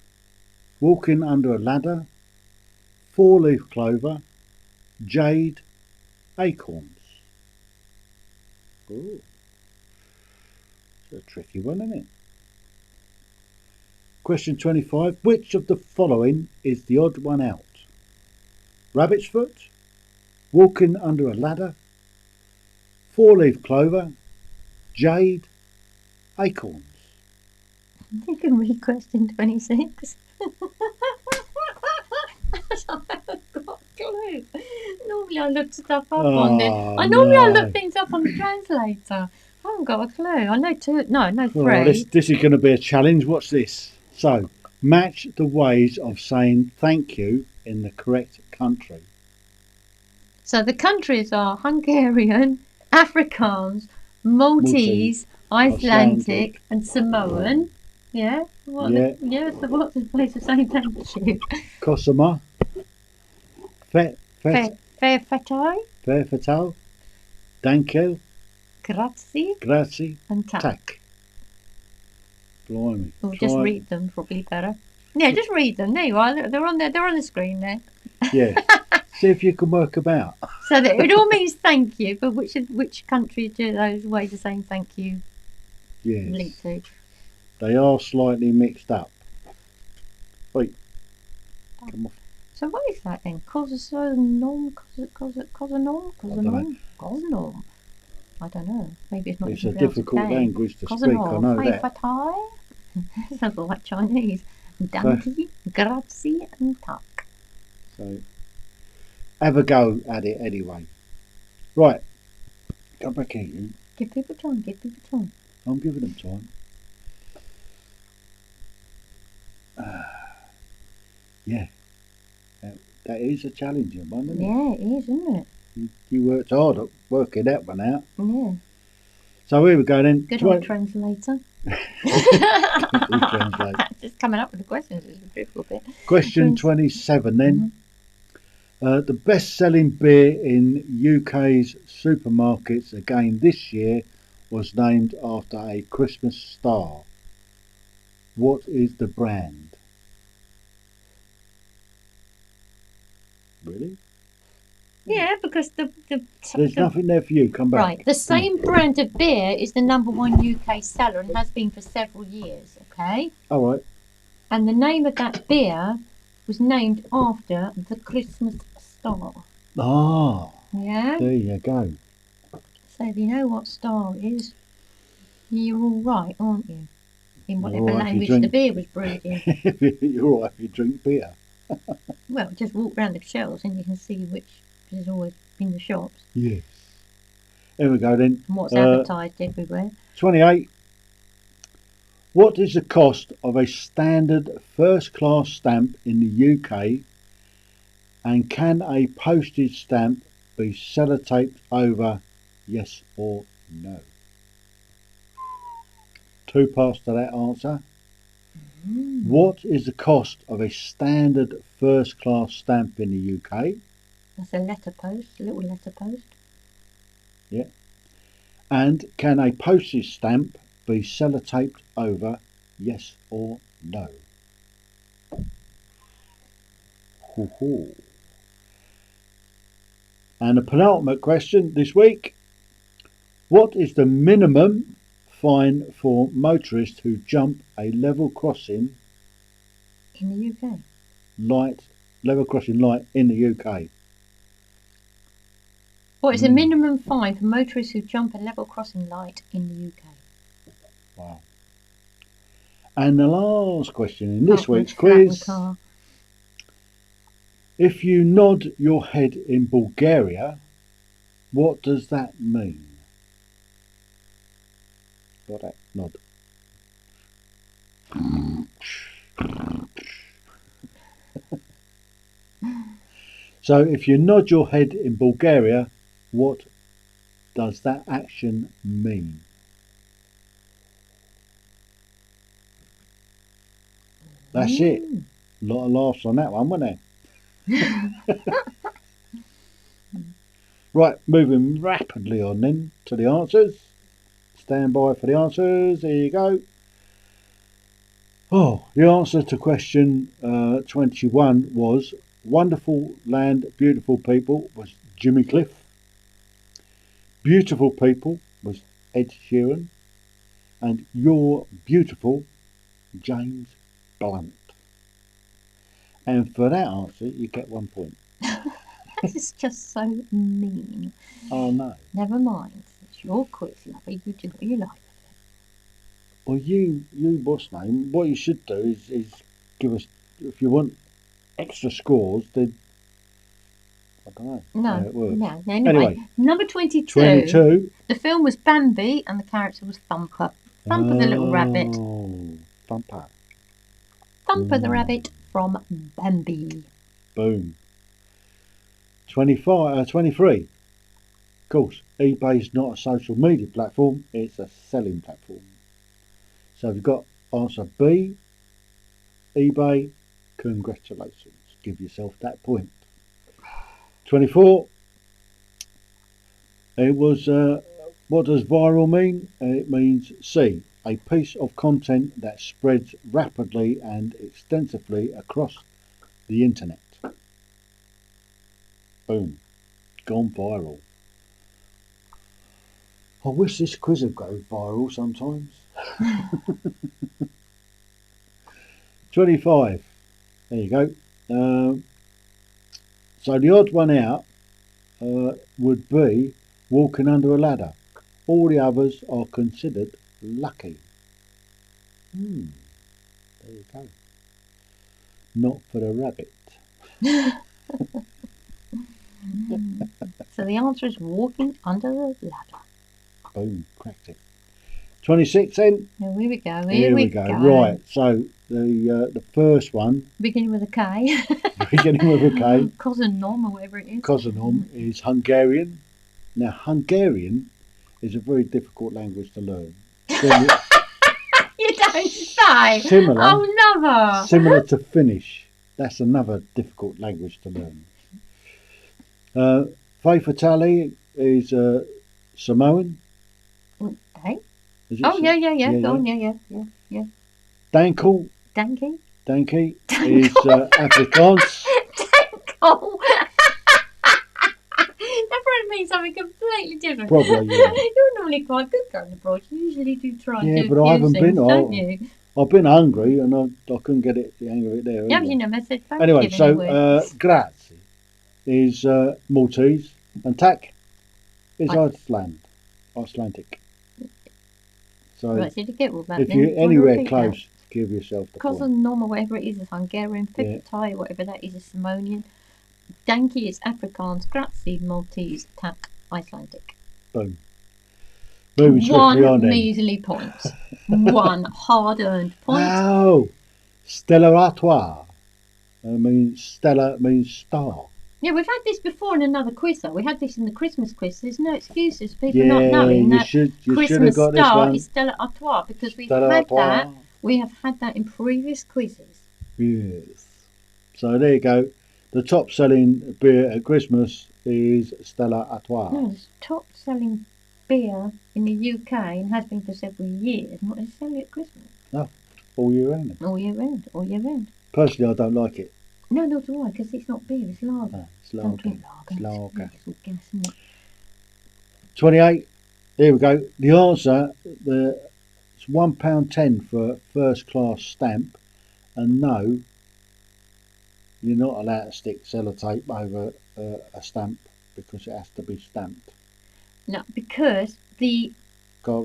S1: walking under a ladder, four-leaf clover, jade, acorns. Ooh. It's a tricky one, isn't it? Question 25. Which of the following is the odd one out? Rabbit's foot, walking under a ladder, four-leaf clover, jade, acorns.
S2: You can read question 26. I haven't got a clue. Normally I look stuff up on there. I look things up on the translator. I haven't got a clue. I know two. No, three.
S1: This is going to be a challenge. Watch this. So, match the ways of saying thank you in the correct country.
S2: So the countries are Hungarian, Afrikaans, Maltese, Icelandic, and Samoan. Yeah. So what's the place of saying thank you?
S1: Kosoma.
S2: Fair
S1: Danke.
S2: Grazie. And tak.
S1: Blimey.
S2: We'll just read them, probably better. Yeah, just read them. There you are. They're on there. They're on the screen there.
S1: Yeah. See if you can work them out.
S2: So that it all means thank you, but which country do those ways of saying thank you link to?
S1: They are slightly mixed up. Wait, come off.
S2: So what is that then? Causanom? Causanom? I don't know. Maybe it's not
S1: It's a
S2: even pronounced
S1: difficult
S2: K.
S1: language to speak, I know that.
S2: Fatai? Sounds like Chinese. Danti, grazie, and tak.
S1: So, have a go at it anyway. Right, go back here, you.
S2: Give people time, give people time.
S1: I'm giving them time. Yeah, that is a challenging one, isn't it?
S2: Yeah, it is, isn't it?
S1: You worked hard at working that one out.
S2: Yeah.
S1: So here we go then.
S2: Good old translator.
S1: Translate.
S2: Just coming up with the questions is a difficult bit.
S1: Question 27 then. The best-selling beer in UK's supermarkets again this year was named after a Christmas star. What is the brand? Really?
S2: Yeah, because
S1: There's nothing there for you. Come back.
S2: Right, the same brand of beer is the #1 UK seller and has been for several years, okay?
S1: All right.
S2: And the name of that beer was named after the Christmas star.
S1: Ah,
S2: Yeah?
S1: there you go.
S2: So if you know what star it is, you're all right, aren't you? In whatever
S1: All right, if you
S2: language the
S1: drink-
S2: beer was brewed in.
S1: You're all right if you drink beer.
S2: Well, just walk round the shelves and you can see which is always in the shops
S1: Yes. Here we go then.
S2: and what's advertised everywhere.
S1: 28. What is the cost of a standard first-class stamp in the UK, and can a postage stamp be sellotaped over, yes or no? 2 parts to that answer. What is the cost of a standard first-class stamp in the UK?
S2: That's a letter post, a little letter post.
S1: Yeah. And can a postage stamp be sellotaped over, yes or no? Hoo-hoo. And the penultimate question this week. What is the minimum fine for motorists who jump a level crossing
S2: In the UK.
S1: level crossing light in the UK?
S2: What is the minimum fine for motorists who jump a level crossing light in the UK?
S1: Wow. And the last question in this
S2: Apart
S1: week's
S2: from flat
S1: quiz.
S2: car.
S1: If you nod your head in Bulgaria, what does that mean? Got that? Nod. So if you nod your head in Bulgaria, what does that action mean? That's it. A lot of laughs on that one, wasn't there? Right, moving rapidly on then to the answers. Stand by for the answers. There you go. Oh, the answer to question 21 was wonderful land, beautiful people was Jimmy Cliff. Beautiful people was Ed Sheeran. And you're beautiful, James Blunt. And for that answer, you get 1 point.
S2: This is just so mean.
S1: Oh no.
S2: Never mind. It's your quiz, lovey. You do what you like.
S1: Well, you what's name? What you should do is give us, if you want extra scores, then I don't know how it works.
S2: No. Anyway, number 22.
S1: 22.
S2: The film was Bambi and the character was Thumper. Thumper the little rabbit.
S1: Oh, Thumper.
S2: Thumper the rabbit from Bambi.
S1: Boom. 23. Of course, eBay's not a social media platform, it's a selling platform. So if you've got answer B, eBay, congratulations. Give yourself that point. 24. It was, what does viral mean? It means C, a piece of content that spreads rapidly and extensively across the internet. Boom. Gone viral. I wish this quiz would go viral sometimes. 25. There you go. So the odd one out would be walking under a ladder. All the others are considered lucky. There you go. Not for the rabbit.
S2: So the answer is walking under the ladder.
S1: Boom, cracked it. 26 then.
S2: Here we go.
S1: Here we go. Right, so the first one,
S2: beginning with a K.
S1: beginning with a K,
S2: Kozanom or whatever it is.
S1: Kozanom, is Hungarian. Now, Hungarian is a very difficult language to learn.
S2: You don't say.
S1: Similar.
S2: Oh, lover.
S1: Similar to Finnish. That's another difficult language to learn. Fei Fatale is Samoan.
S2: Hey?
S1: Is it
S2: Oh,
S1: so?
S2: yeah. Go on, yeah.
S1: Dankel.
S2: Danky?
S1: Danky is Afrikaans.
S2: Danko. That probably means something completely different.
S1: Probably, yeah.
S2: You're normally quite good going abroad. You usually do try and do
S1: Yeah, but I haven't
S2: things,
S1: been.
S2: don't you?
S1: I've been hungry and I couldn't get the hang of it there.
S2: Yeah,
S1: either.
S2: you never said thank
S1: Anyway,
S2: you
S1: so
S2: anyway.
S1: grazie is Maltese and tak is Icelandic. So
S2: Right, so to get all that,
S1: if
S2: then,
S1: you're
S2: do you wanna
S1: anywhere
S2: repeat
S1: close, give yourself the
S2: that?
S1: point.
S2: Kozanom or whatever it is Hungarian,
S1: Yeah.
S2: Fiftai, whatever that is Simonian. Danky is Afrikaans, Grazie Maltese, Tak Icelandic.
S1: Boom. Moving swiftly on
S2: One
S1: then.
S2: measly point. One hard-earned point.
S1: Oh, Stella Artois. Stella means star.
S2: Yeah, we've had this before in another quiz, though. We had this in the Christmas quiz. There's no excuses for people not knowing
S1: you
S2: that
S1: should have
S2: Christmas
S1: got this
S2: star
S1: one.
S2: is Stella Artois, because we've
S1: Stella
S2: had
S1: Artois.
S2: that. We have had that in previous quizzes.
S1: Yes. So there you go. The top selling beer at Christmas is Stella Artois.
S2: No, it's top-selling beer in the UK and has been for several years, not necessarily at Christmas.
S1: All year round.
S2: All year round.
S1: Personally, I don't like it.
S2: No, not do I, because it's not beer, it's lager.
S1: No, it's
S2: Don't
S1: lager.
S2: drink lager.
S1: It's lager.
S2: It's all gas, isn't it?
S1: 28. Here we go. The answer, it's £1.10 for first class stamp, and no, you're not allowed to stick sellotape over a stamp because it has to be stamped.
S2: No, because
S1: Can't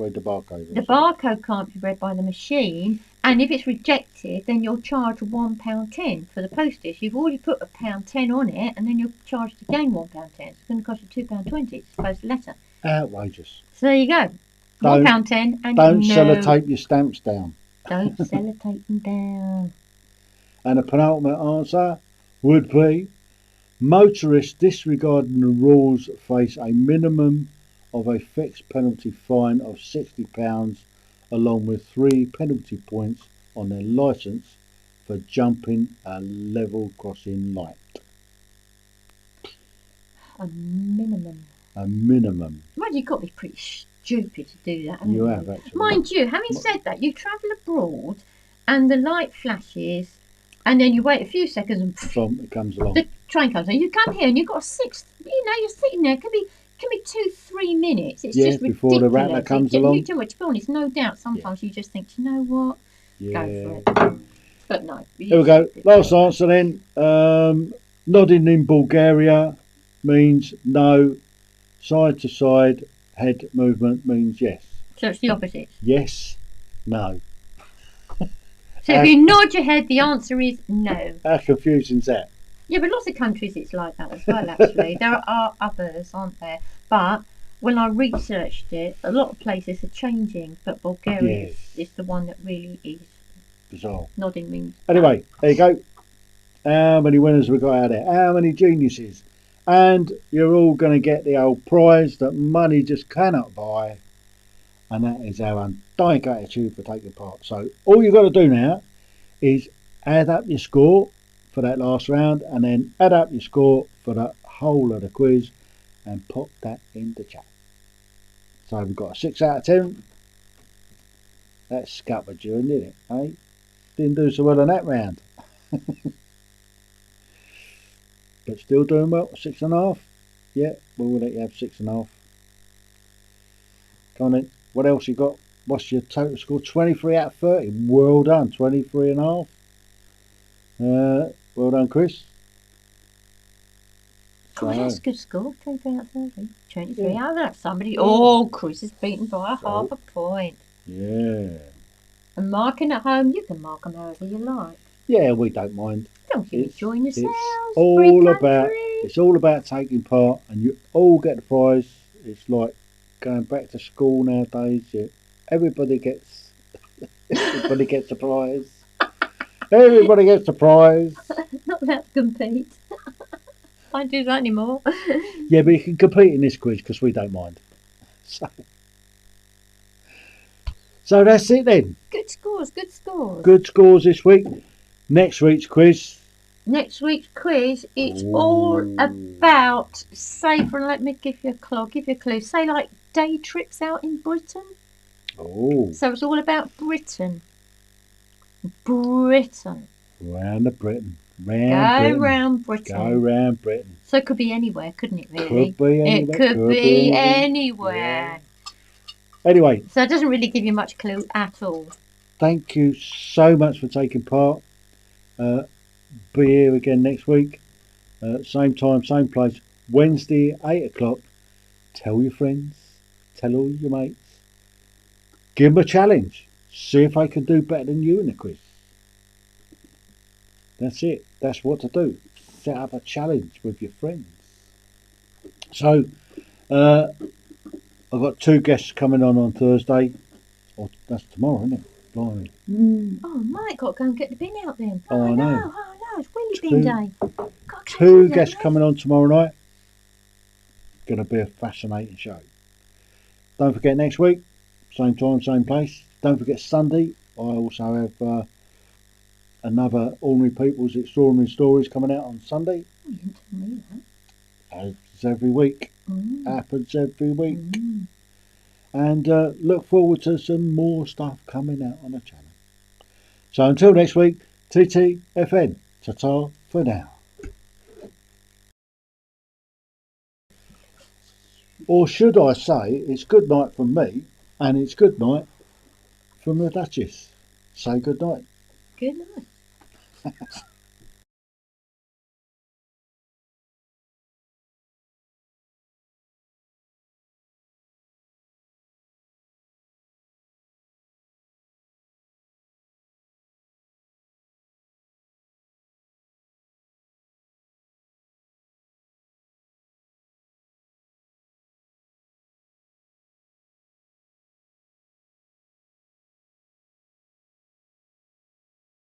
S1: read the barcode.
S2: the barcode can't be read by the machine, and if it's rejected, then you're charged £1.10 for the postage. You've already put £1.10 on it, and then you're charged again £1.10. It's going to cost you £2.20. It's a postal letter.
S1: Outrageous.
S2: So there you go. £1.10, and
S1: Don't
S2: no,
S1: sellotape your stamps down.
S2: Don't sellotape them down.
S1: And the penultimate answer would be motorists disregarding the rules face a minimum of a fixed penalty fine of £60 along with 3 penalty points on their licence for jumping a level crossing light.
S2: A minimum.
S1: A minimum.
S2: Well, you've got to be pretty stupid to do that, haven't
S1: You have actually.
S2: Mind you, having said that, you travel abroad and the light flashes and then you wait a few seconds and
S1: Boom, it comes along.
S2: the train comes and you come here and you've got a sixth, you're sitting there, it can be 2-3 minutes. It's just
S1: before
S2: ridiculous.
S1: the rattler comes along.
S2: To be honest, no doubt sometimes you just think, you know what,
S1: Yeah.
S2: go for it. But no.
S1: Here we go. Last answer then. Nodding in Bulgaria means no. Side to side head movement means yes.
S2: So it's the opposite.
S1: Yes, no.
S2: So if you nod your head, the answer is no.
S1: How confusing is that?
S2: Yeah, but lots of countries it's like that as well, actually. There are others, aren't there? But when I researched it, a lot of places are changing, but Bulgaria is the one that really is.
S1: Bizarre.
S2: Nodding means.
S1: Anyway, there you go. How many winners have we got out there? How many geniuses? And you're all going to get the old prize that money just cannot buy. And that is our undying gratitude for taking part. So all you've got to do now is add up your score for that last round and then add up your score for the whole of the quiz and pop that in the chat. So we've got a 6 out of 10. That's scuppered you, didn't it? Eh? Didn't do so well on that round. But still doing well. 6.5. Yeah, we'll let you have 6.5. Come on then. What else you got? What's your total score? 23 out of 30. Well done. 23.5. Well done, Chris.
S2: Oh,
S1: So,
S2: that's a good score. 23 out of 30. 23
S1: Yeah.
S2: out of that. Somebody.
S1: Yeah.
S2: Oh, Chris is beaten by
S1: Oh.
S2: half a point.
S1: yeah.
S2: And marking at home, you can mark them however you like.
S1: Yeah, we don't mind.
S2: Don't you enjoy yourselves?
S1: It's all about taking part, and you all get the prize. It's like going back to school nowadays. Everybody gets a prize. Everybody gets a prize.
S2: Not allowed to compete. Can't do that anymore.
S1: Yeah, but you can compete in this quiz because we don't mind. So that's it then.
S2: Good scores, good scores.
S1: Good scores this week. Next week's quiz.
S2: Next week's quiz, it's all about, say, let me give you a clue. Say, like, day trips out in Britain.
S1: Oh.
S2: So it's all about Britain. Britain.
S1: Round the Britain.
S2: Go round Britain.
S1: Go round Britain.
S2: So it could be anywhere, couldn't it, really?
S1: Could be anywhere.
S2: It could be anywhere.
S1: Yeah. Anyway.
S2: So it doesn't really give you much clue at all.
S1: Thank you so much for taking part. Be here again next week. Same time, same place. Wednesday, 8 o'clock. Tell your friends. Tell all your mates. Give them a challenge. See if they can do better than you in the quiz. That's it. That's what to do. Set up a challenge with your friends. So, I've got 2 guests coming on Thursday. Or that's tomorrow, isn't it? Blimey.
S2: Oh, Mike, got to go and get the bin out then.
S1: Oh, I know.
S2: Oh, no, it's Willy bin day.
S1: 2 guests coming on tomorrow night. Going to be a fascinating show. Don't forget next week, same time, same place. Don't forget Sunday. I also have another Ordinary People's Extraordinary Stories coming out on Sunday.
S2: You didn't tell me that.
S1: Happens every week. Happens every week. And look forward to some more stuff coming out on the channel. So until next week, TTFN. Ta-ta for now. Or should I say, it's good night from me, and it's good night from the Dutchess. Say good night.
S2: Good night.